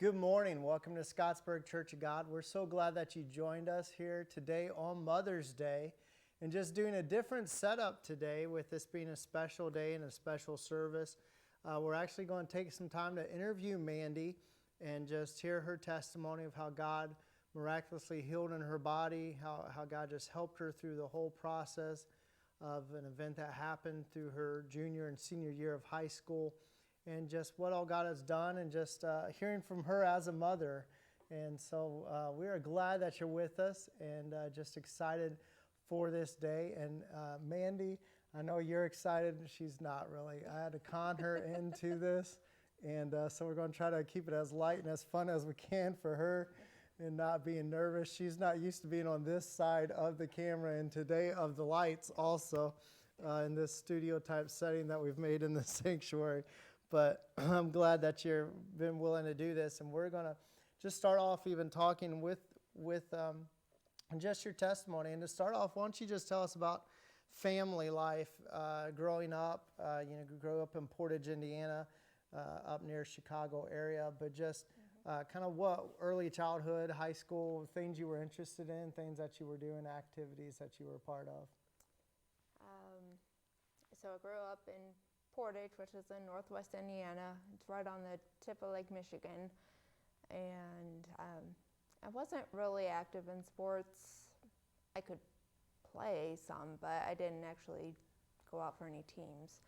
Good morning. Welcome to Scottsburg Church of God. We're so glad that you joined us here today on Mother's Day and just doing a different setup today with this being a special day and a special service. We're actually going to take some time to interview Mandy and just hear her testimony of how God miraculously healed in her body, how God just helped her through the whole process of an event that happened through her junior and senior year of high school, and just what all God has done, and just hearing from her as a mother. And so we are glad that you're with us, and just excited for this day. And Mandy, I know you're excited. She's not really. I had to con her into this, and so we're going to try to keep it as light and as fun as we can for her, and not being nervous. She's not used to being on this side of the camera, and today of the lights also, in this studio type setting that we've made in the sanctuary. But I'm glad that you've been willing to do this, and we're going to just start off even talking with just your testimony. And to start off, why don't you just tell us about family life growing up? Grew up in Portage, Indiana, up near Chicago area, but just kind of what early childhood, high school, things you were interested in, things that you were doing, activities that you were a part of. So I grew up in Portage, which is in northwest Indiana. It's right on the tip of Lake Michigan. And I wasn't really active in sports. I could play some, but I didn't actually go out for any teams.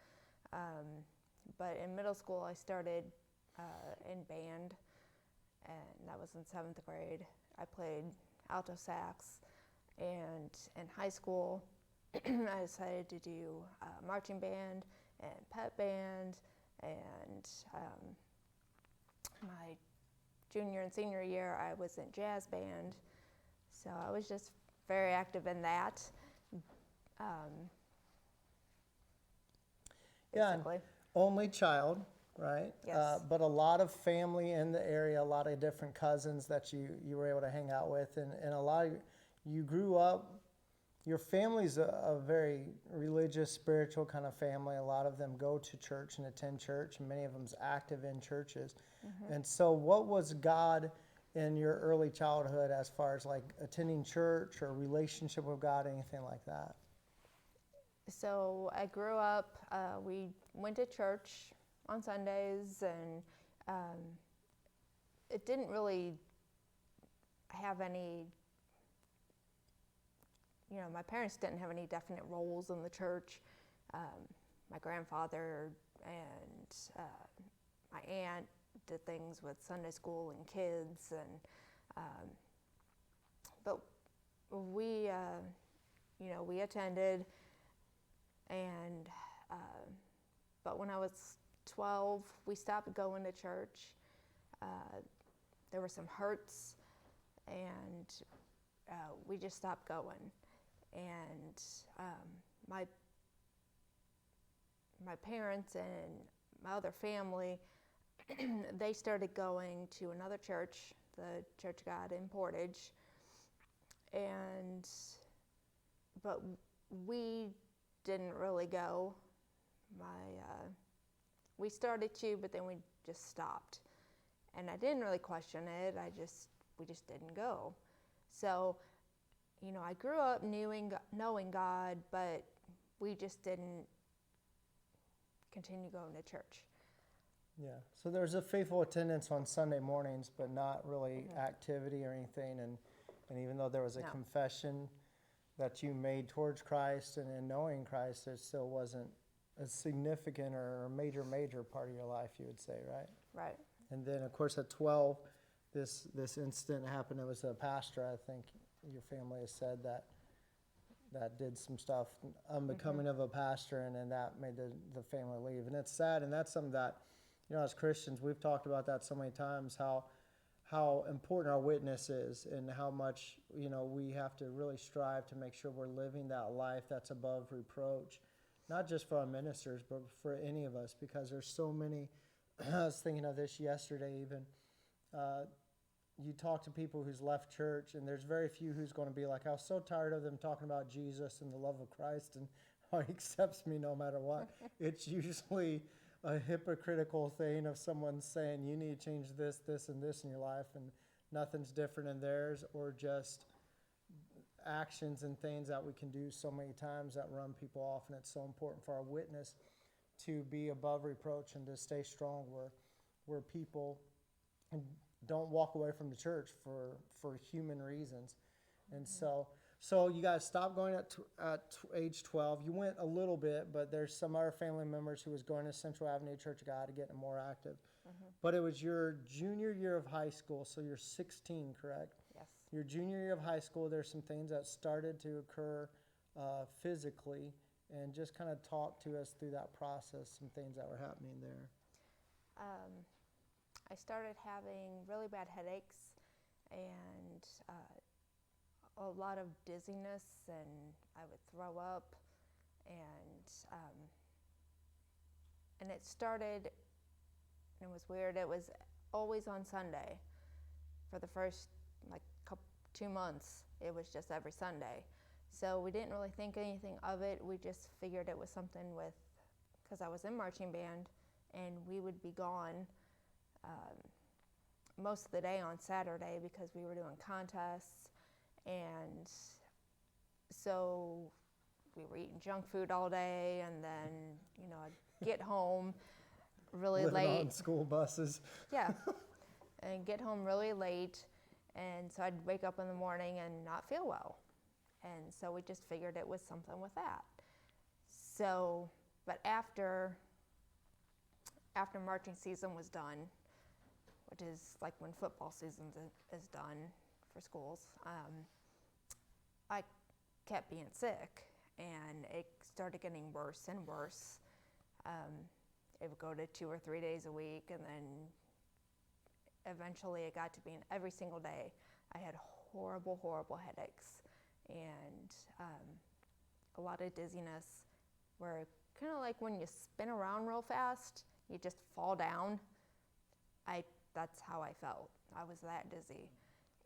But in middle school, I started in band, and that was in 7th grade. I played alto sax, and in high school, I decided to do marching band and pep band, and my junior and senior year I was in jazz band, so I was just very active in that. Basically. Only child, right? Yes. But a lot of family in the area, a lot of different cousins that you were able to hang out with, and a lot of you grew up. Your family's a very religious, spiritual kind of family. A lot of them go to church and attend church, and many of them's active in churches. Mm-hmm. And so what was God in your early childhood as far as like attending church or relationship with God, anything like that? So I grew up, we went to church on Sundays, and it didn't really have any, my parents didn't have any definite roles in the church. My grandfather and my aunt did things with Sunday school and kids, and but we attended, and but when I was 12, we stopped going to church. There were some hurts, and we just stopped going. And my parents and my other family, they started going to another church, the Church of God in Portage, but we didn't really go. We started to, but then we just stopped, and I didn't really question it. We just didn't go. So, I grew up knowing God, but we just didn't continue going to church. Yeah. So there's a faithful attendance on Sunday mornings, but not really activity or anything. And even though there was a confession that you made towards Christ and in knowing Christ, it still wasn't a significant or a major part of your life, you would say, right? Right. And then, of course, at 12, this incident happened. It was a pastor, I think your family has said, that did some stuff unbecoming of a pastor, and then that made the family leave. And it's sad, and that's something that, as Christians, we've talked about that so many times, how important our witness is, and how much, we have to really strive to make sure we're living that life that's above reproach, not just for our ministers, but for any of us, because there's so many. I was thinking of this yesterday even. You talk to people who's left church, and there's very few who's going to be like, I was so tired of them talking about Jesus and the love of Christ and how he accepts me no matter what. It's usually a hypocritical thing of someone saying you need to change this, this, and this in your life, and nothing's different in theirs, or just actions and things that we can do so many times that run people off. And it's so important for our witness to be above reproach and to stay strong where people don't walk away from the church for human reasons. And so you guys stopped going at age 12. You went a little bit, but there's some other family members who was going to Central Avenue Church of God to get more active. But it was your junior year of high school, so you're 16, correct? Yes. Your junior year of high school, there's some things that started to occur physically, and just kind of talk to us through that process, some things that were happening there. I started having really bad headaches and a lot of dizziness, and I would throw up, and it started, and it was weird. It was always on Sunday for the first 2 months. It was just every Sunday. So we didn't really think anything of it. We just figured it was something because I was in marching band, and we would be gone most of the day on Saturday because we were doing contests. And so we were eating junk food all day, and then, I'd get home really Living late. on school buses. Yeah, and get home really late, and so I'd wake up in the morning and not feel well. And so we just figured it was something with that. So, but after marching season was done, which is like when football season is done for schools, I kept being sick, and it started getting worse and worse. It would go to 2 or 3 days a week, and then eventually it got to being every single day. I had horrible, horrible headaches, and a lot of dizziness, where kind of like when you spin around real fast, you just fall down. That's how I felt. I was that dizzy.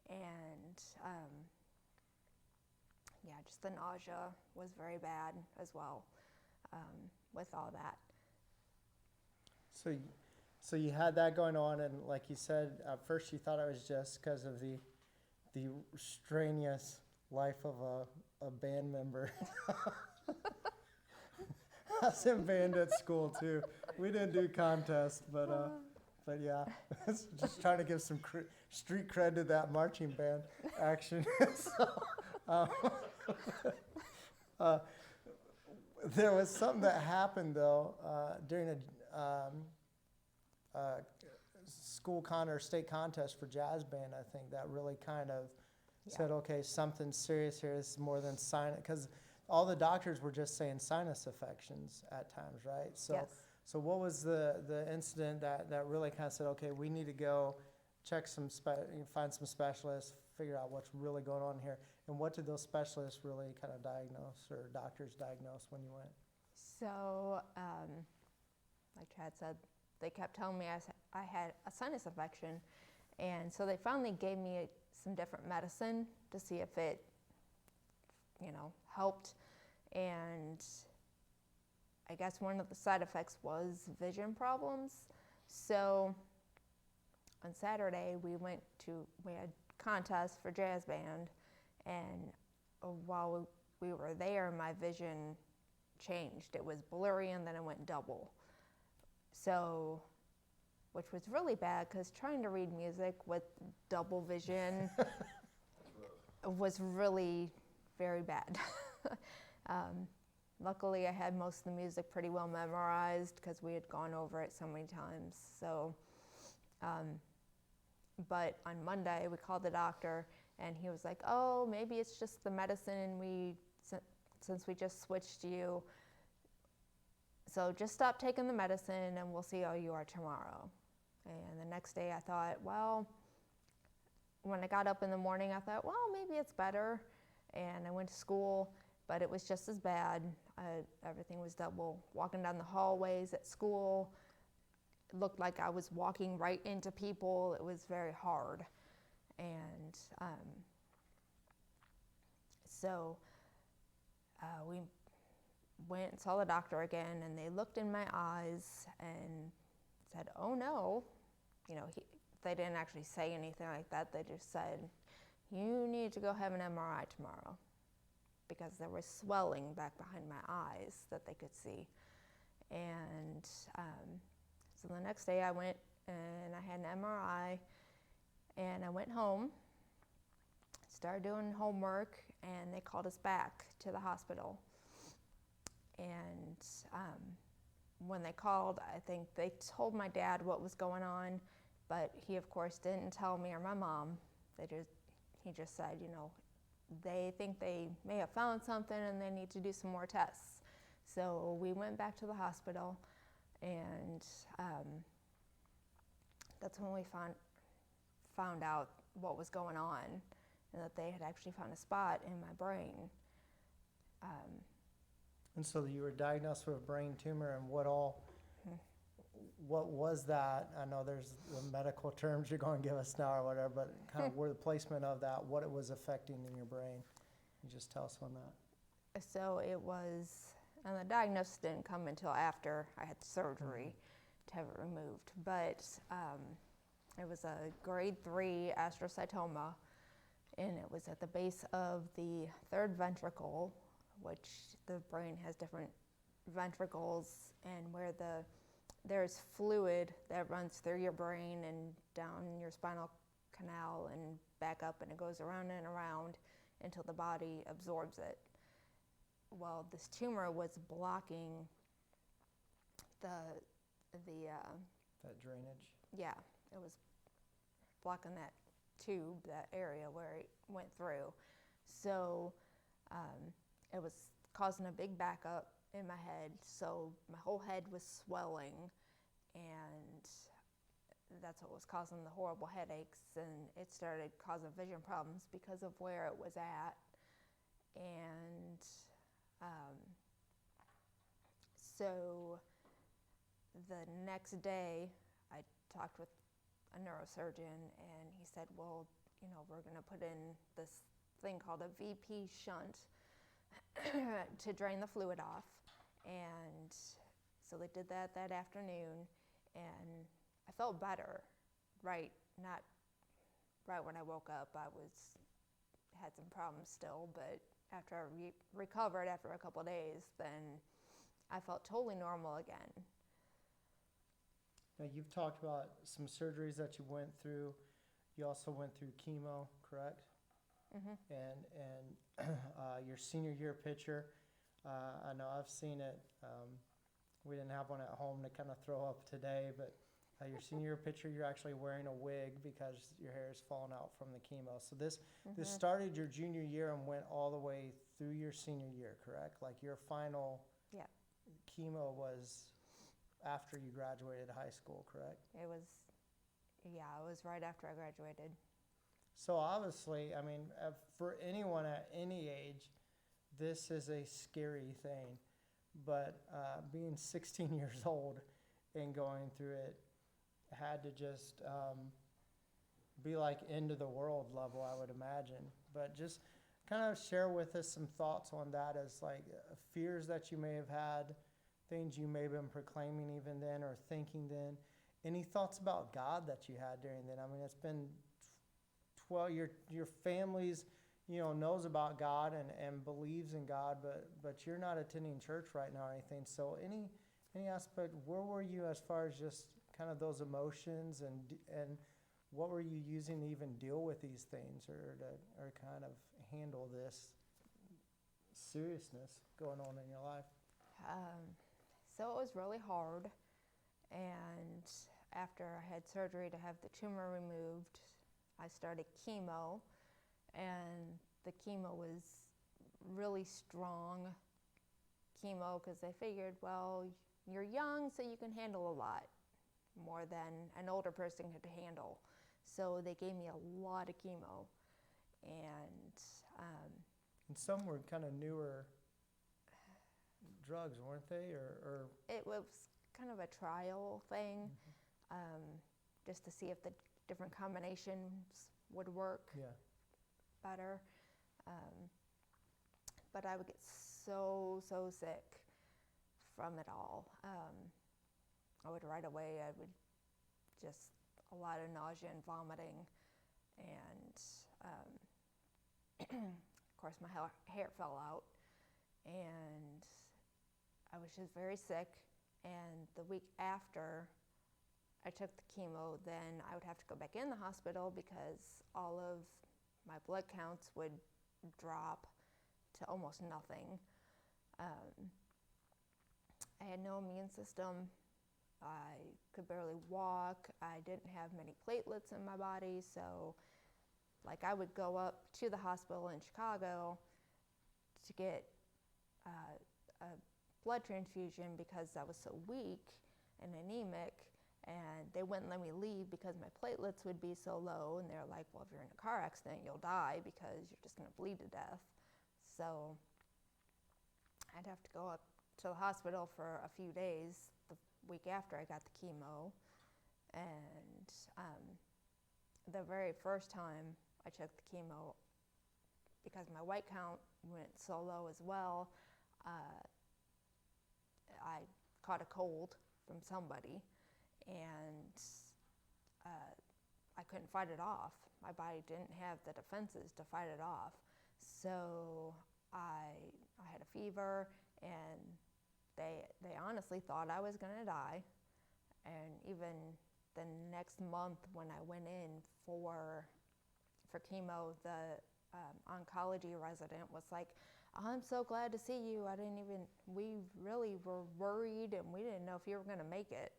And just the nausea was very bad as well with all that. So you had that going on, and like you said, at first you thought it was just because of the strenuous life of a band member. I was in band at school too. We didn't do contests, but yeah, just trying to give some street cred to that marching band action. There was something that happened though during a school or state contest for jazz band. I think that really kind of said, okay, something serious here. This is more than sinus, because all the doctors were just saying sinus infections at times, right? So, Yes. So what was the incident that really kind of said, okay, we need to go check find some specialists, figure out what's really going on here, and what did those specialists really kind of diagnose, or doctors diagnose when you went? So, like Chad said, they kept telling me I had a sinus infection, and so they finally gave me some different medicine to see if it, helped. And I guess one of the side effects was vision problems. So on Saturday we had contests for jazz band, and while we were there, my vision changed. It was blurry, and then it went double. So, which was really bad, because trying to read music with double vision was really very bad. Luckily, I had most of the music pretty well memorized because we had gone over it so many times. So, but on Monday, we called the doctor, and he was like, oh, maybe it's just the medicine, since we just switched you. So just stop taking the medicine, and we'll see how you are tomorrow. And the next day I thought, well, when I got up in the morning, I thought, well, maybe it's better. And I went to school, but it was just as bad. Everything was double. Walking down the hallways at school, it looked like I was walking right into people. It was very hard. And so we went and saw the doctor again, and they looked in my eyes and said, "Oh no," they didn't actually say anything like that. They just said, "You need to go have an MRI tomorrow," because there was swelling back behind my eyes that they could see. And so the next day I went and I had an MRI, and I went home, started doing homework, and they called us back to the hospital. And when they called, I think they told my dad what was going on, but he, of course, didn't tell me or my mom. He just said, they think they may have found something and they need to do some more tests. So we went back to the hospital, and that's when we found out what was going on, and that they had actually found a spot in my brain. And so you were diagnosed with a brain tumor, and what was that? I know there's the medical terms you're going to give us now or whatever, but kind of where the placement of that, what it was affecting in your brain. You just tell us on that. So it was, and the diagnosis didn't come until after I had surgery to have it removed, but it was a grade 3 astrocytoma, and it was at the base of the third ventricle, which the brain has different ventricles, and where there's fluid that runs through your brain and down your spinal canal and back up, and it goes around and around until the body absorbs it. Well, this tumor was blocking that drainage. Yeah, it was blocking that tube, that area where it went through. So it was causing a big backup in my head. So my whole head was swelling, and that's what was causing the horrible headaches. And it started causing vision problems because of where it was at. And so the next day, I talked with a neurosurgeon, and he said, well, we're going to put in this thing called a VP shunt to drain the fluid off. And so they did that afternoon, and I felt better, not right when I woke up. I had some problems still, but after I recovered after a couple of days, then I felt totally normal again. Now, you've talked about some surgeries that you went through. You also went through chemo, correct? Mm-hmm. And your senior year picture, I know I've seen it. We didn't have one at home to kind of throw up today, but your senior year picture, you're actually wearing a wig because your hair is falling out from the chemo. So this started your junior year and went all the way through your senior year, correct? Like your final chemo was after you graduated high school, correct? It was right after I graduated. So obviously, I mean, for anyone at any age, this is a scary thing. But being 16 years old and going through it had to just be like end of the world level, I would imagine. But just kind of share with us some thoughts on that, as like fears that you may have had, things you may have been proclaiming even then or thinking then. Any thoughts about God that you had during then? I mean, it's been 12, your family's, knows about God and believes in God, but you're not attending church right now or anything. So any aspect, where were you as far as just kind of those emotions, and what were you using to even deal with these things or kind of handle this seriousness going on in your life? So it was really hard, and after I had surgery to have the tumor removed, I started chemo, and the chemo was really strong chemo because they figured, well, you're young, so you can handle a lot more than an older person could handle. So they gave me a lot of chemo, and some were kind of newer drugs, weren't they? Or it was kind of a trial thing, just to see if the different combinations would work better. But I would get so sick, from it all. I would right away, I would just a lot of nausea and vomiting, and of course my hair fell out, and I was just very sick. And the week after I took the chemo, then I would have to go back in the hospital because all of my blood counts would drop to almost nothing. I had no immune system. I could barely walk. I didn't have many platelets in my body, so like I would go up to the hospital in Chicago to get a blood transfusion because I was so weak and anemic, and they wouldn't let me leave because my platelets would be so low, and they're like, well, if you're in a car accident, you'll die because you're just gonna bleed to death. So I'd have to go up to the hospital for a few days the week after I got the chemo. And the very first time I took the chemo, because my white count went so low as well, I caught a cold from somebody, and I couldn't fight it off. My body didn't have the defenses to fight it off. So I had a fever, and they honestly thought I was gonna die. And even the next month when I went in for chemo, the oncology resident was like, I'm so glad to see you. We really were worried, and we didn't know if you were gonna make it.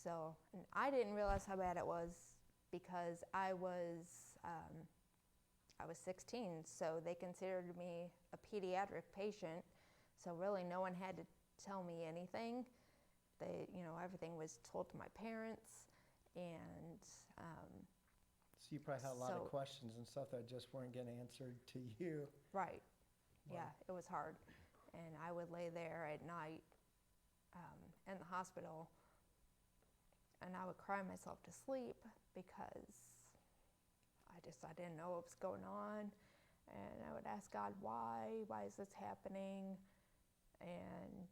So, and I didn't realize how bad it was because I was 16, so they considered me a pediatric patient. So really no one had to tell me anything. Everything was told to my parents, and So you probably had a lot of questions and stuff that just weren't getting answered to you. Right. Wow. Yeah, it was hard. And I would lay there at night in the hospital, and I would cry myself to sleep because I didn't know what was going on. And I would ask God, why is this happening? And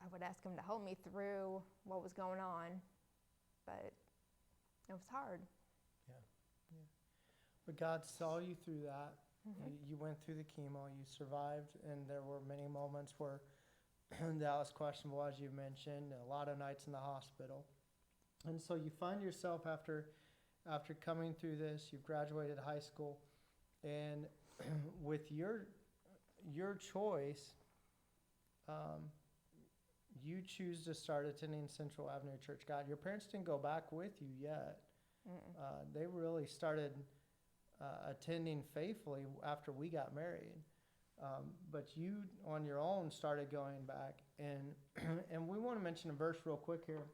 I would ask him to help me through what was going on, but it was hard. Yeah. But God saw you through that. Mm-hmm. You went through the chemo, you survived, and there were many moments where that was questionable, as you mentioned, a lot of nights in the hospital. And so you find yourself after coming through this, you've graduated high school, and with your choice, you choose to start attending Central Avenue Church God. Your parents didn't go back with you yet. They really started attending faithfully after we got married. But you, on your own, started going back. And we want to mention a verse real quick here,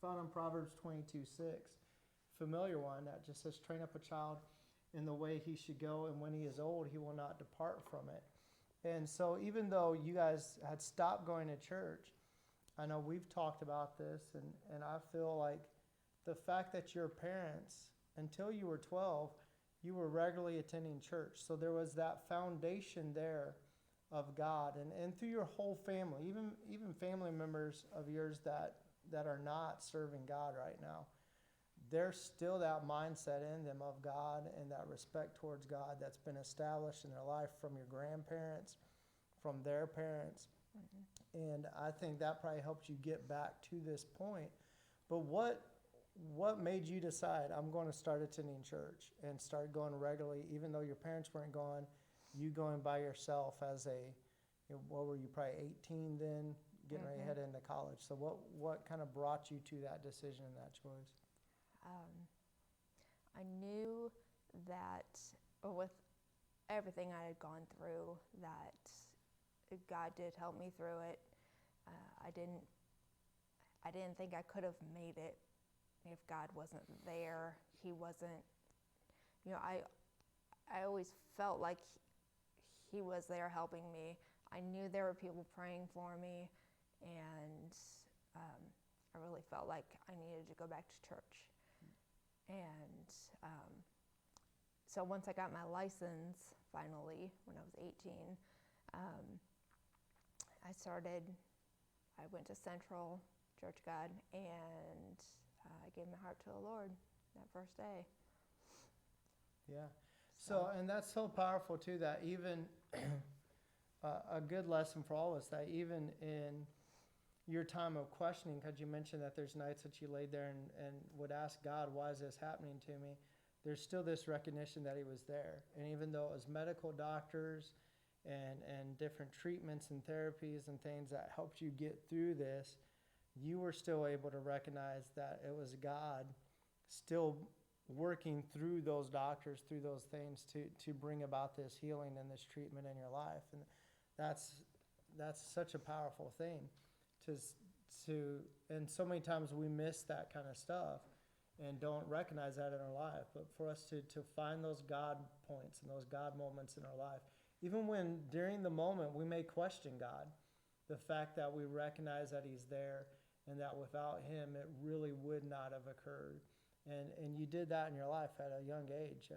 found in Proverbs 22:6, familiar one that just says, train up a child in the way he should go, and when he is old, he will not depart from it. And so even though you guys had stopped going to church, I know we've talked about this, and I feel like the fact that your parents, until you were 12, you were regularly attending church. So there was that foundation there of God. And through your whole family, even family members of yours that are not serving God right now, there's still that mindset in them of God and that respect towards God that's been established in their life from your grandparents, from their parents. Mm-hmm. And I think that probably helped you get back to this point. But what made you decide, I'm going to start attending church and start going regularly, even though your parents weren't going, you going by yourself as what were you, probably 18 then, getting ready to head into college. So what kind of brought you to that decision and that choice? I knew that with everything I had gone through, that God did help me through it. I didn't think I could have made it if God wasn't there. He wasn't, I always felt like he was there helping me. I knew there were people praying for me, and I really felt like I needed to go back to church. And so once I got my license, finally, when I was 18, I started I went to Central Church of God, and I gave my heart to the Lord that first day. Yeah. So, and that's so powerful too, that even a good lesson for all of us, that even in your time of questioning, because you mentioned that there's nights that you laid there and would ask God, why is this happening to me? There's still this recognition that he was there. And even though it was medical doctors and different treatments and therapies and things that helped you get through this, you were still able to recognize that it was God still working through those doctors, through those things to bring about this healing and this treatment in your life. And that's such a powerful thing and so many times we miss that kind of stuff and don't recognize that in our life. But for us to find those God points and those God moments in our life, even when during the moment we may question God, the fact that we recognize that he's there and that without him it really would not have occurred. And you did that in your life at a young age.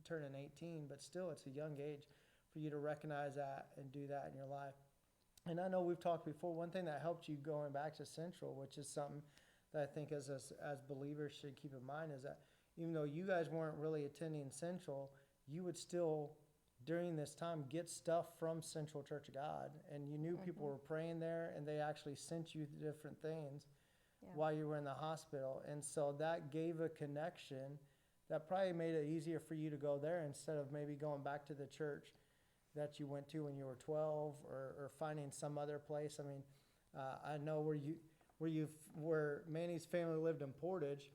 Turning 18, but still it's a young age for you to recognize that and do that in your life. And I know we've talked before, one thing that helped you going back to Central, which is something that I think as believers should keep in mind, is that even though you guys weren't really attending Central, you would still, during this time, get stuff from Central Church of God. And you knew people were praying there, and they actually sent you different things while you were in the hospital. And so that gave a connection that probably made it easier for you to go there instead of maybe going back to the church that you went to when you were 12 or finding some other place. I mean, I know where Manny's family lived in Portage,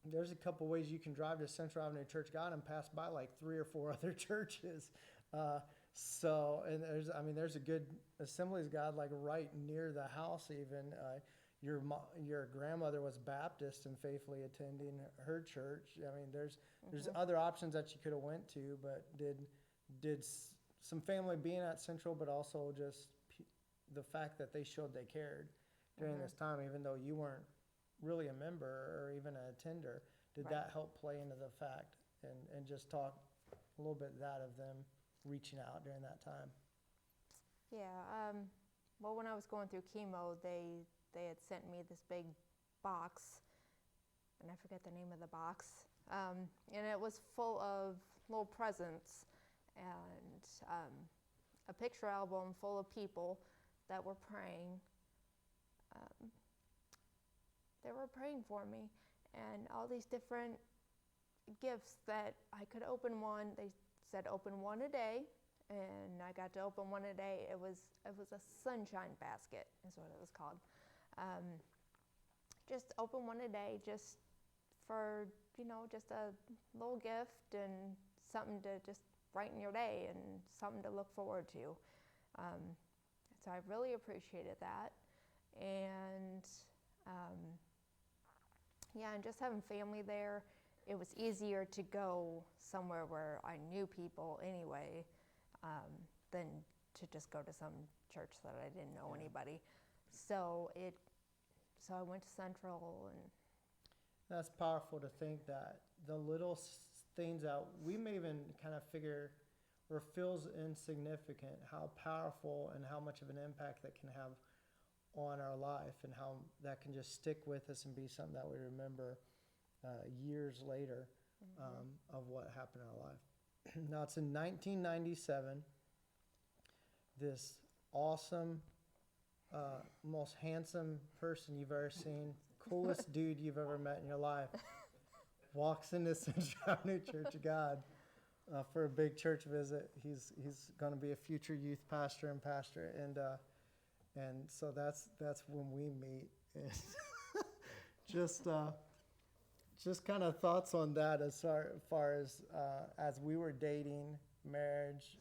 there's a couple ways you can drive to Central Avenue Church of God and pass by like 3 or 4 other churches. And there's a good Assemblies of God like right near the house even. Your grandmother was Baptist and faithfully attending her church. I mean, there's other options that you could have went to, but did some family being at Central, but also just the fact that they showed they cared during this time, even though you weren't really a member or even an attender. Did that help play into the fact and just talk a little bit that of them reaching out during that time? Yeah. Well, when I was going through chemo, they had sent me this big box, and I forget the name of the box, and it was full of little presents and a picture album full of people that were praying. They were praying for me, and all these different gifts that I could open one. They said open one a day, and I got to open one a day. It was a sunshine basket is what it was called. Just open one a day, just for just a little gift and something to just brighten your day and something to look forward to. So I really appreciated that, and and just having family there, it was easier to go somewhere where I knew people anyway, than to just go to some church that I didn't know anybody. So I went to Central, and that's powerful to think that the little things that we may even kind of figure or feels insignificant, how powerful and how much of an impact that can have on our life, and how that can just stick with us and be something that we remember years later of what happened in our life. Now it's in 1997. This awesome, most handsome person you've ever seen, coolest dude you've ever met in your life, walks into Central Avenue Church of God for a big church visit. He's going to be a future youth pastor, and so that's when we meet. And just kind of thoughts on that as far as we were dating, marriage.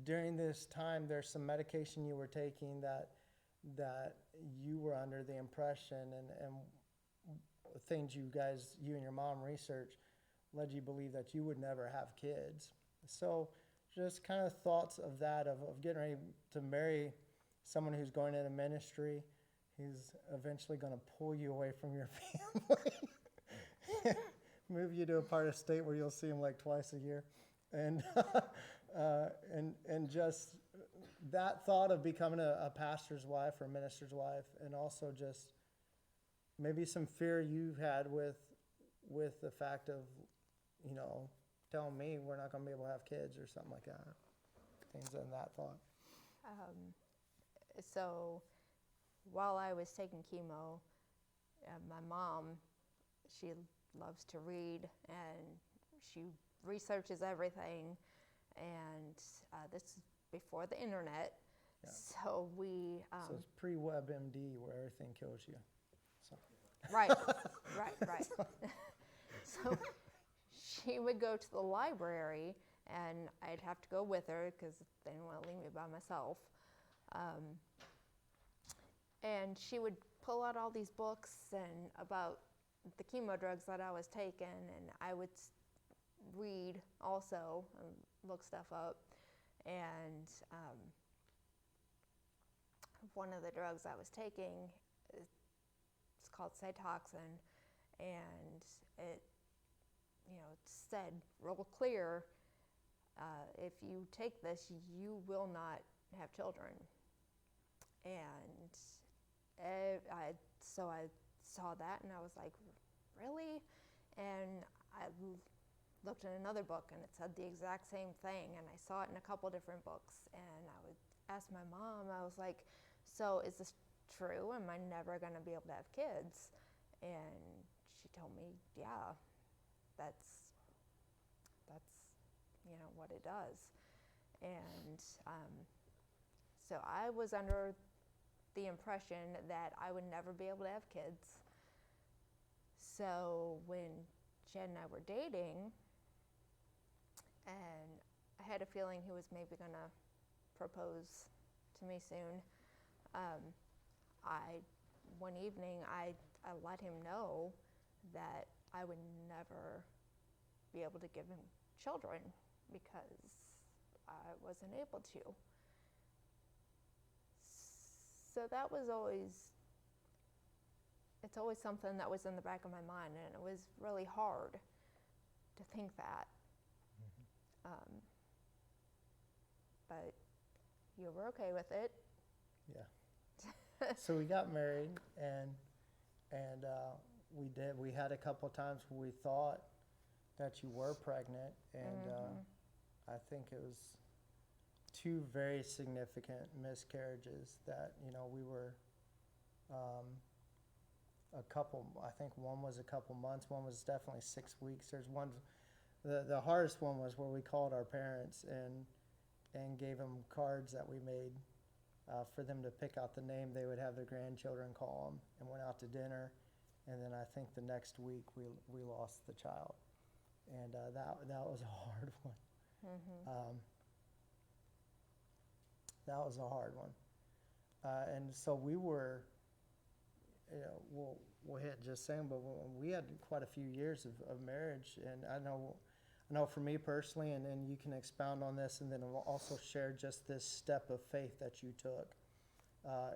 During this time, there's some medication you were taking that you were under the impression and things you and your mom researched led you to believe that you would never have kids. So just kind of thoughts of that, of getting ready to marry someone who's going into ministry, who's eventually going to pull you away from your family, move you to a part of state where you'll see him like twice a year, and just that thought of becoming a pastor's wife or minister's wife, and also just maybe some fear you had with the fact of, telling me we're not going to be able to have kids or something like that. Things in that thought. So while I was taking chemo, my mom, she loves to read and she researches everything. And this is before the internet. Yeah. So we. So it's pre-WebMD where everything kills you. So. Right. So she would go to the library, and I'd have to go with her because they didn't want to leave me by myself. And she would pull out all these books and about the chemo drugs that I was taking, and I would read also and look stuff up. And one of the drugs I was taking, it's called Cytoxan, and it said real clear, if you take this, you will not have children. And I saw that, and I was like, really? And I looked in another book, and it said the exact same thing, and I saw it in a couple different books. And I would ask my mom, I was like, so is this true? Am I never going to be able to have kids? And she told me, yeah, that's what it does. And so I was under the impression that I would never be able to have kids. So when Chad and I were dating, and I had a feeling he was maybe going to propose to me soon, one evening I let him know that I would never be able to give him children because I wasn't able to. So that was it's always something that was in the back of my mind, and it was really hard to think that. Mm-hmm. But you were okay with it. Yeah. So we got married, and we had a couple times where we thought that you were pregnant, and I think it was 2 very significant miscarriages that we were I think one was a couple months, one was definitely 6 weeks. There's one, the hardest one was where we called our parents and gave them cards that we made for them to pick out the name they would have their grandchildren call them, and went out to dinner. And then I think the next week we lost the child, and that was a hard one. Mm-hmm. That was a hard one, and so we were, we'll hit just saying, but we had quite a few years of marriage, and I know for me personally, and then you can expound on this, and then we'll also share just this step of faith that you took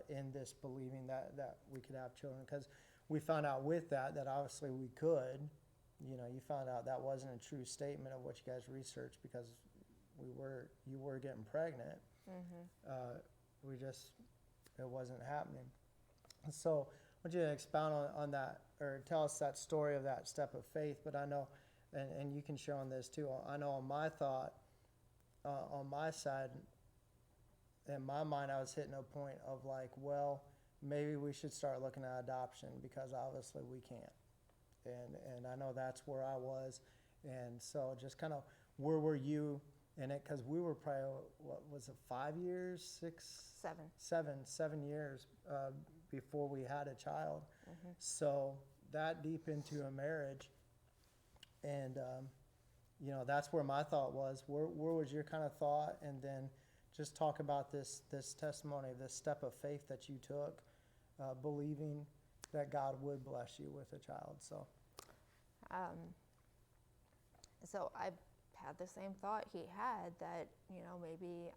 in this believing that we could have children, because we found out with that obviously we could. You found out that wasn't a true statement of what you guys researched, because you were getting pregnant. Mm-hmm. It wasn't happening. So I want you to expound on that, or tell us that story of that step of faith. But I know, and you can share on this too, I know on my thought, on my side, in my mind, I was hitting a point of like, well, maybe we should start looking at adoption, because obviously we can't. And I know that's where I was. And so just kind of, where were you in it? Because we were probably, what was it, 5 years, 7 years before we had a child. Mm-hmm. So that deep into a marriage. And, that's where my thought was. Where was your kind of thought? And then just talk about this testimony, this step of faith that you took, believing that God would bless you with a child. So I had the same thought he had, that, maybe,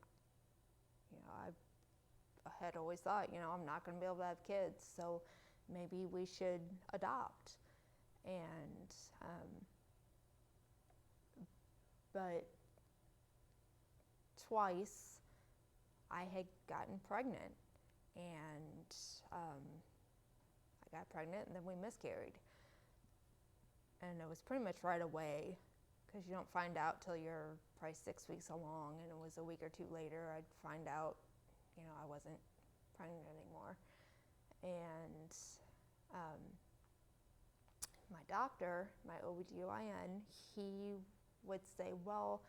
I had always thought, I'm not going to be able to have kids, so maybe we should adopt. And, but twice I had gotten pregnant, and I got pregnant, and then we miscarried. And it was pretty much right away, because you don't find out till you're probably 6 weeks along, and it was a week or two later I'd find out, I wasn't pregnant anymore. And my doctor, my OBGYN, he would say, well,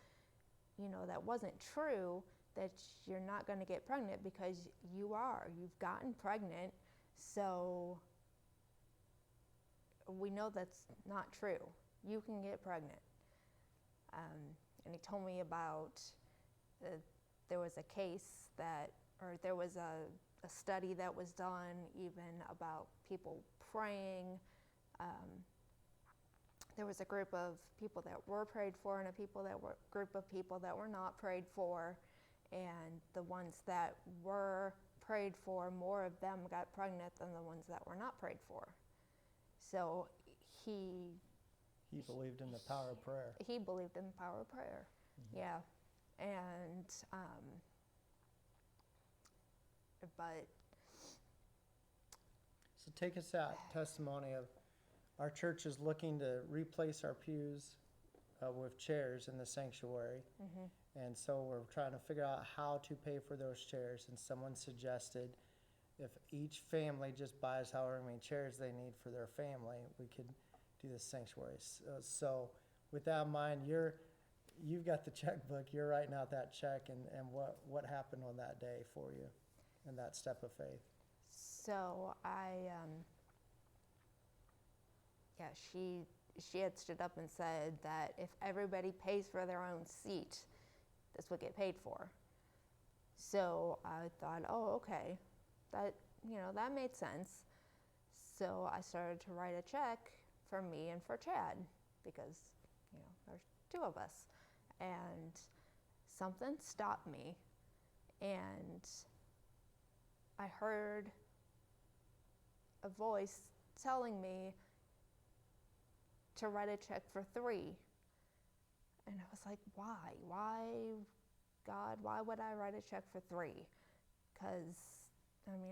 that wasn't true, that you're not going to get pregnant, because you've gotten pregnant, so we know that's not true. You can get pregnant. And he told me about, there was a case there was a study that was done even about people praying. There was a group of people that were prayed for and a group of people that were not prayed for. And the ones that were prayed for, more of them got pregnant than the ones that were not prayed for. So he believed in the power of prayer. He believed in the power of prayer. Mm-hmm. Yeah. And, but. So take us that testimony of our church is looking to replace our pews with chairs in the sanctuary. Mm-hmm. And so we're trying to figure out how to pay for those chairs. And someone suggested if each family just buys however many chairs they need for their family, we could do the sanctuary. So with that in mind, you've got the checkbook. You're writing out that check, and what happened on that day for you and that step of faith? So she had stood up and said that if everybody pays for their own seat, this would get paid for. So I thought, oh, okay, that made sense. So I started to write a check for me and for Chad, because there's two of us. And something stopped me, and I heard a voice telling me to write a check for 3. And I was like, why, God, why would I write a check for 3? Because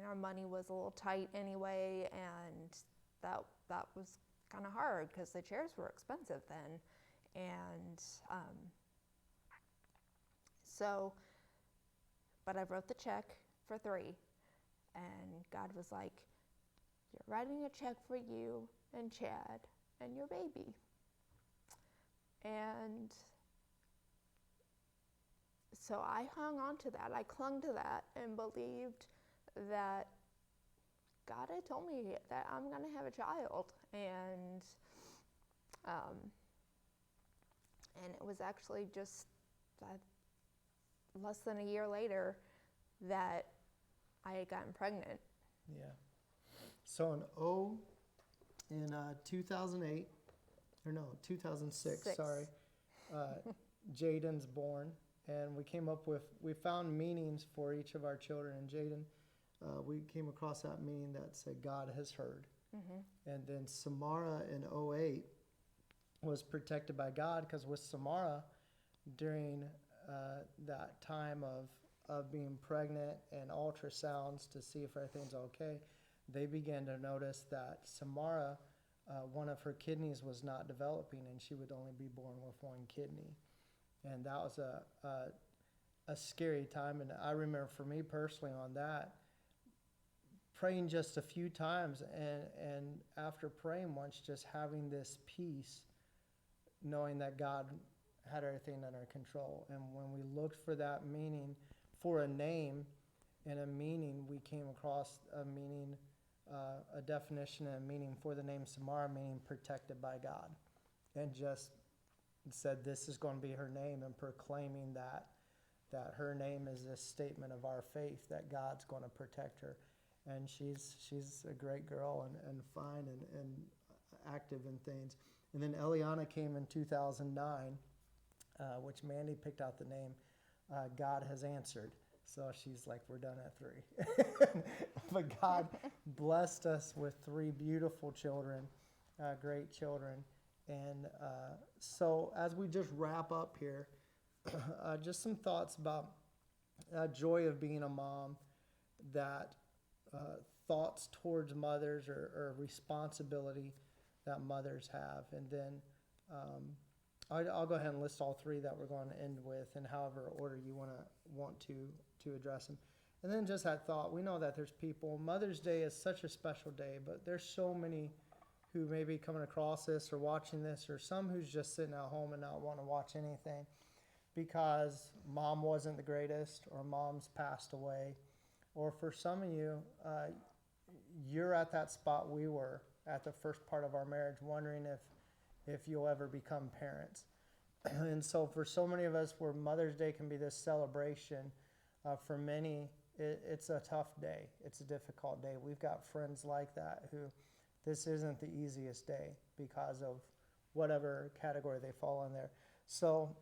our money was a little tight anyway, and that was kind of hard because the chairs were expensive then. And but I wrote the check for 3, and God was like, you're writing a check for you and Chad and your baby. And so I hung on to that. I clung to that and believed that God had told me that I'm going to have a child. And it was actually just less than a year later that I had gotten pregnant. Yeah. So in 2008, or no, 2006, sorry, Jaden's born, and we found meanings for each of our children. And Jaden, we came across that meaning that said, God has heard. Mm-hmm. And then Samara in 2008 was protected by God, because with Samara, during that time of being pregnant and ultrasounds to see if everything's okay, they began to notice that Samara, one of her kidneys was not developing, and she would only be born with one kidney. And that was a scary time. And I remember for me personally on that, praying just a few times, and after praying once, just having this peace, knowing that God had everything under control. And when we looked for that meaning, for a name and a meaning, we came across a meaning, a definition and a meaning for the name Samara, meaning protected by God. And just said this is going to be her name, and proclaiming that her name is a statement of our faith, that God's going to protect her. And she's a great girl and fine and active in things. And then Eliana came in 2009, which Mandy picked out the name, God Has Answered. So she's like, we're done at 3. But God blessed us with 3 beautiful children, great children. And so as we just wrap up here, just some thoughts about that joy of being a mom, that thoughts towards mothers or responsibility that mothers have. And then I'll go ahead and list all three that we're going to end with, in however order you want to address them. And then just that thought, we know that there's people, Mother's Day is such a special day, but there's so many who may be coming across this or watching this, or some who's just sitting at home and not want to watch anything because mom wasn't the greatest, or mom's passed away. Or for some of you, you're at that spot we were at the first part of our marriage, wondering if you'll ever become parents. And so for so many of us, where Mother's Day can be this celebration, for many, it's a tough day. It's a difficult day. We've got friends like that who this isn't the easiest day because of whatever category they fall in there. So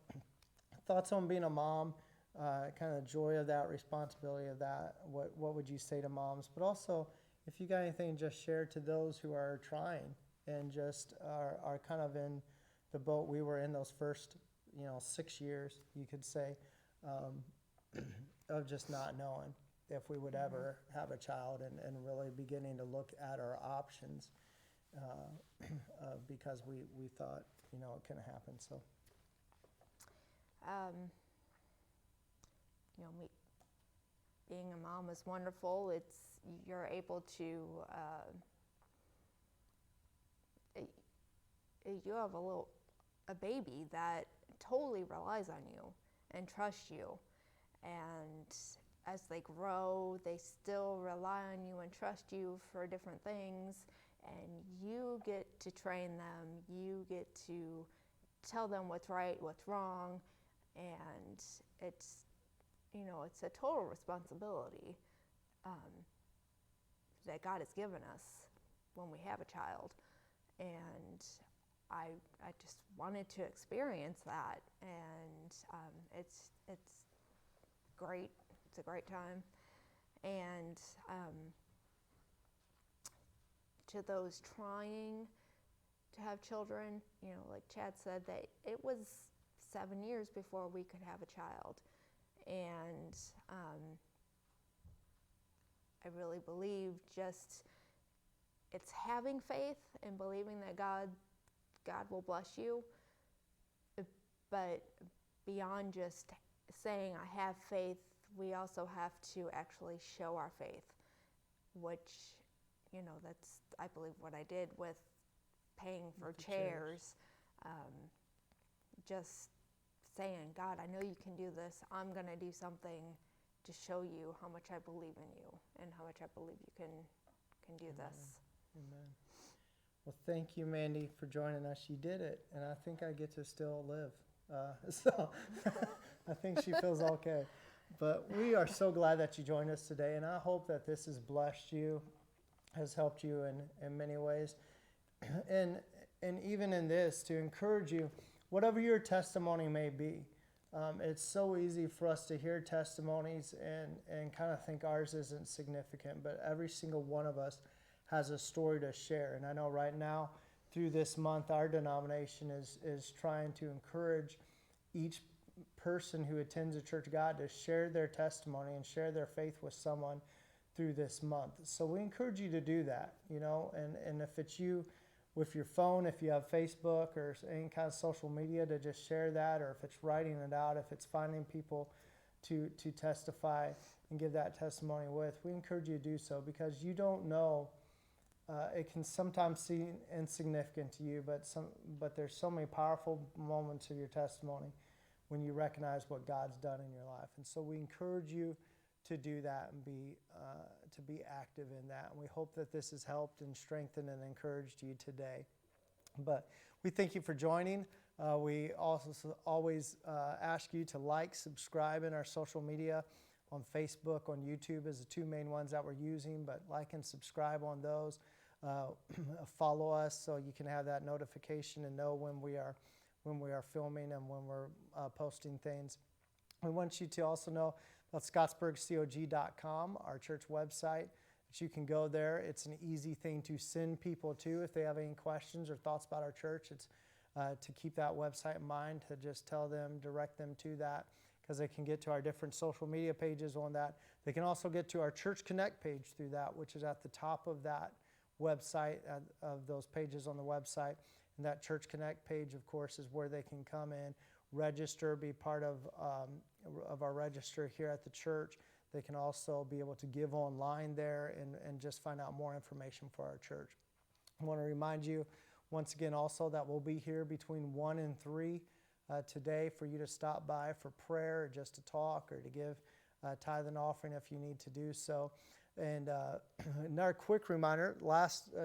thoughts on being a mom, kind of the joy of that, responsibility of that. What would you say to moms? But also, if you got anything, just share to those who are trying and just are kind of in the boat we were in those first 6 years, you could say, of just not knowing if we would ever have a child, and really beginning to look at our options because we thought it couldn't happen. So being a mom is wonderful. You're able to you have a baby that totally relies on you and trusts you, and as they grow, they still rely on you and trust you for different things, and you get to train them, you get to tell them what's right, what's wrong, and it's a total responsibility that God has given us when we have a child. And I just wanted to experience that, and it's great. It's a great time. And to those trying to have children, like Chad said, that it was 7 years before we could have a child. And I really believe just it's having faith and believing that God will bless you, but beyond just saying I have faith, we also have to actually show our faith, which that's, I believe, what I did with paying for chairs. Just saying, God, I know you can do this. I'm going to do something to show you how much I believe in you and how much I believe you can do this. Amen. Well, thank you, Mandy, for joining us. You did it, and I think I get to still live. So I think she feels okay. But we are so glad that you joined us today, and I hope that this has blessed you, has helped you in many ways. And even in this, to encourage you, whatever your testimony may be, it's so easy for us to hear testimonies and kind of think ours isn't significant, but every single one of us has a story to share. And I know right now, through this month, our denomination is trying to encourage each person who attends a Church of God to share their testimony and share their faith with someone through this month. So we encourage you to do that, and if it's you with your phone, if you have Facebook or any kind of social media, to just share that, or if it's writing it out, if it's finding people to testify and give that testimony with, we encourage you to do so, because you don't know. It can sometimes seem insignificant to you, but there's so many powerful moments of your testimony when you recognize what God's done in your life. And so we encourage you to do that and to be active in that. And we hope that this has helped and strengthened and encouraged you today. But we thank you for joining. We also always ask you to like, subscribe in our social media on Facebook, on YouTube is the two main ones that we're using, but like and subscribe on those. Follow us so you can have that notification and know when we are filming and when we're posting things. We want you to also know about scottsburgcog.com, our church website, that you can go there. It's an easy thing to send people to if they have any questions or thoughts about our church. It's to keep that website in mind, to just tell them, direct them to that, because they can get to our different social media pages on that. They can also get to our Church Connect page through that, which is at the top of that website, of those pages on the website. And that Church Connect page, of course, is where they can come in, register, be part of our register here at the church. They can also be able to give online there and just find out more information for our church. I want to remind you once again also that we'll be here between 1 and 3 today for you to stop by for prayer, or just to talk, or to give tithe and offering if you need to do so. And another quick reminder,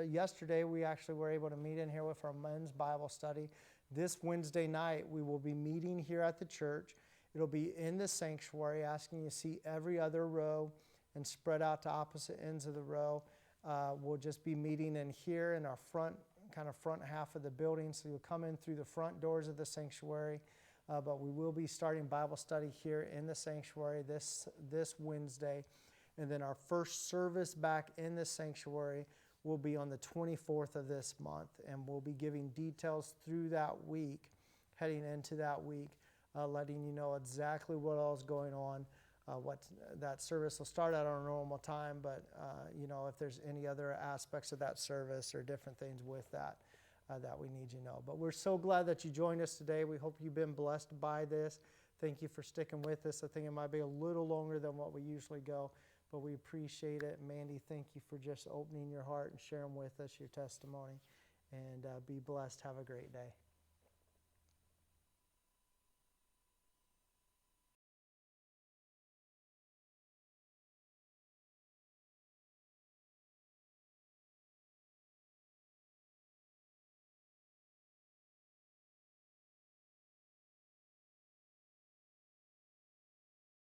yesterday we actually were able to meet in here with our men's Bible study. This Wednesday night we will be meeting here at the church. It'll be in the sanctuary, asking you to see every other row and spread out to opposite ends of the row. We'll just be meeting in here in our front half of the building. So you'll come in through the front doors of the sanctuary. But we will be starting Bible study here in the sanctuary this Wednesday. And then our first service back in the sanctuary will be on the 24th of this month. And we'll be giving details through that week, heading into that week, letting you know exactly what all is going on. That service will start at our normal time, but if there's any other aspects of that service or different things with that, that we need you to know. But we're so glad that you joined us today. We hope you've been blessed by this. Thank you for sticking with us. I think it might be a little longer than what we usually go, but we appreciate it. Mandy, thank you for just opening your heart and sharing with us your testimony. And be blessed. Have a great day.